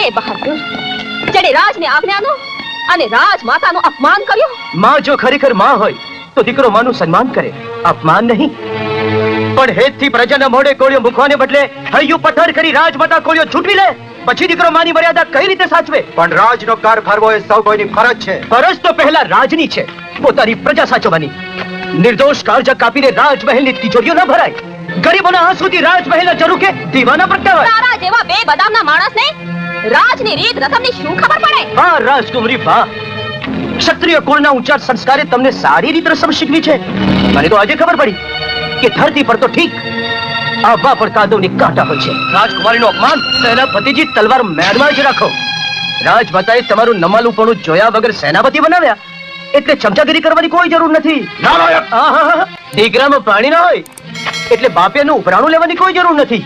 હે બહાદુર, જેને રાજની આજ્ઞાનું અને રાજમાતાનું અપમાન કર્યું. માં જો ખરેખર માં હોય તો દીકરો માનું સન્માન કરે, અપમાન નહીં. પણ હેતથી પ્રજાના મોઢે કોળિયો મૂકવાને બદલે હૈયું પથ્થર કરી રાજમાતા કોળિયો છૂટવી લે, પછી દીકરો માની મર્યાદા કઈ રીતે સાચવે? પણ રાજનો કારભારવો એ સૌ કોઈની ફરજ છે. ફરજ તો પહેલા રાજની છે, પોતાની પ્રજા સાચવવાની. નિર્દોષ કાળજા કાપીને રાજમહેલની તિજોરીઓ ન ભરાય. ગરીબોના આંસુથી રાજમહેલના ઝરૂખે દીવાના પ્રગટાવાય. તારા જેવા બે બદામના માણસને રાજની રીત રસમની શું ખબર પડે? હા રાજકુમારી વાહ, ક્ષત્રિય કુળના ઊંચા સંસ્કારે તમને સારી રીત રસમ શીખવી છે. મને તો આજે ખબર પડી કે ધરતી પર તો ઠીક, આબા પર કાદવની કાંટા હોય છે. રાજકુમારીનું અપમાન તેના ભતીજી તલવાર મેળમાં જ રાખો. રાજમાતાએ તમારું નમાલુપણું જોયા વગર સેનાપતિ બનાવ્યા, એટલે ચમચાગીરી કરવાની કોઈ જરૂર નથી. નાલાયક! દીકરામાં પાણી ના હોય એટલે બાપેનું ઉપરાણું લેવાની કોઈ જરૂર નથી.